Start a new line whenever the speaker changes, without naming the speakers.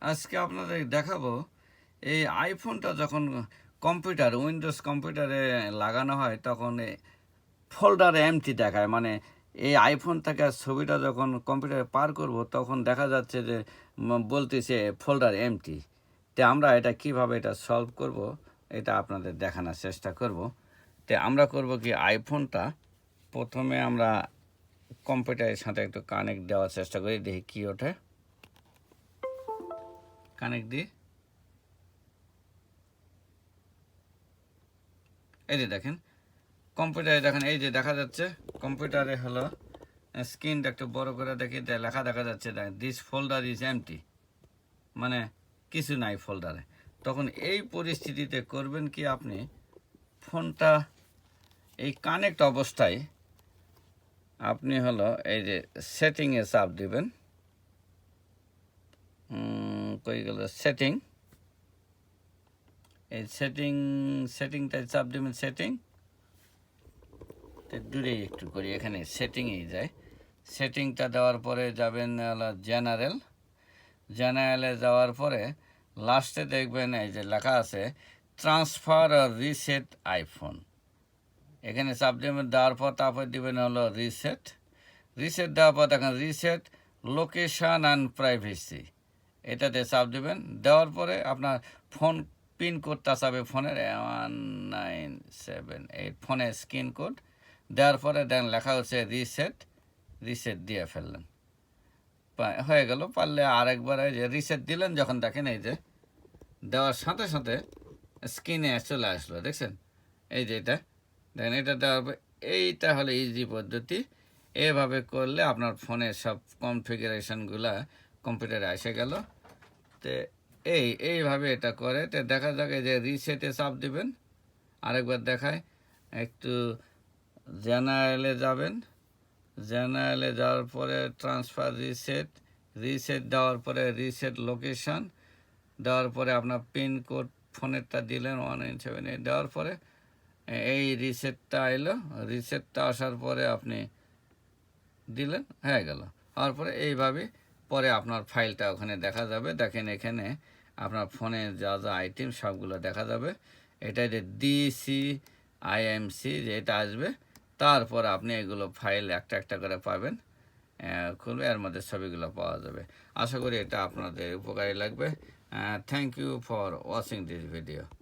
আজকে আপনাদের দেখাবো এই আইফোনটা যখন কম্পিউটার উইন্ডোজ কম্পিউটারে লাগানো হয় তখন ফোল্ডার এমটি দেখায়, মানে এই আইফোন থেকে ছবিটা যখন কম্পিউটারে পার করব তখন দেখা যাচ্ছে যে বলতেছে ফোল্ডার এমটি। তো আমরা এটা কিভাবে এটা সলভ করব এটা আপনাদের দেখানোর চেষ্টা করব। তো আমরা করব কি, আইফোনটা প্রথমে আমরা কম্পিউটারের সাথে একটু কানেক্ট দেওয়ার চেষ্টা করি, দেখি কী ওঠে। কানেক্ট দিই, এই যে দেখেন কম্পিউটারে দেখেন এই যে দেখা যাচ্ছে কম্পিউটারে হলো স্ক্রিনটা একটু বড় করে দেখি, লেখা দেখা যাচ্ছে দিস ফোল্ডার ইজ এমটি, মানে কিছু নাই ফোল্ডারে। তখন এই পরিস্থিতিতে করবেন কি, আপনি ফোনটা এই কানেক্ট অবস্থায় আপনি হলো এই যে সেটিংয়ে চাপ দিবেন। কই গেল সেটিং, এই সেটিংটায় চাপ দেবেন। দূরে একটু করি, এখানে সেটিংয়েই যায়। সেটিংটা দেওয়ার পরে যাবেন হলো জেনারেলে যাওয়ার পরে লাস্টে দেখবেন এই যে লেখা আছে ট্রান্সফার আর রিসেট আইফোন। এখানে চাপ দেবেন, দেওয়ার পর তারপর দেবেন হলো রিসেট দেওয়ার পর দেখেন রিসেট লোকেশান অ্যান্ড প্রাইভেসি, এটাতে চাপ দেবেন। দেওয়ার পরে আপনার ফোন পিন কোডটা চাবে ফোনের 1978 ফোনের স্ক্রিন কোড দেওয়ার পরে দেখেন লেখা হচ্ছে রিসেট দিয়ে ফেললেন, হয়ে গেল। পারলে আরেকবার এই যে রিসেট দিলেন, যখন দেখেন এই যে দেওয়ার সাথে সাথে স্ক্রিনে চলে আসলো, দেখছেন এই যে এটা দেখেন, এটা দেওয়ার পর এইটা হলো ইজি পদ্ধতি। এভাবে করলে আপনার ফোনের সব কনফিগারেশনগুলা কম্পিউটারে এসে গেল। তো এইভাবে এটা করে। তো দেখা যাক এই যে রিসেটে চাপ দিবেন, আরেকবার দেখায় একটু জেনারেলে যাবেন। জেনারেলে যাওয়ার পরে ট্রান্সফার রিসেট দেওয়ার পরে রিসেট লোকেশন দেওয়ার পরে আপনার পিন কোড ফোনেরটা দিলেন 1978 দেওয়ার পরে এই রিসেটটা এলো। রিসেটটা আসার পরে আপনি দিলেন, হয়ে গেল। হওয়ার পরে এইভাবে পরে আপনার ফাইলটা ওখানে দেখা যাবে। দেখেন এখানে আপনার ফোনে যা যা আইটেম সবগুলো দেখা যাবে। এটা যে DCIMC যেটা আসবে, তারপর আপনি এগুলো ফাইল একটা একটা করে পাবেন, খুলবে, এর মধ্যে ছবিগুলো পাওয়া যাবে। আশা করি এটা আপনাদের উপকারী লাগবে। Thank you for watching this video.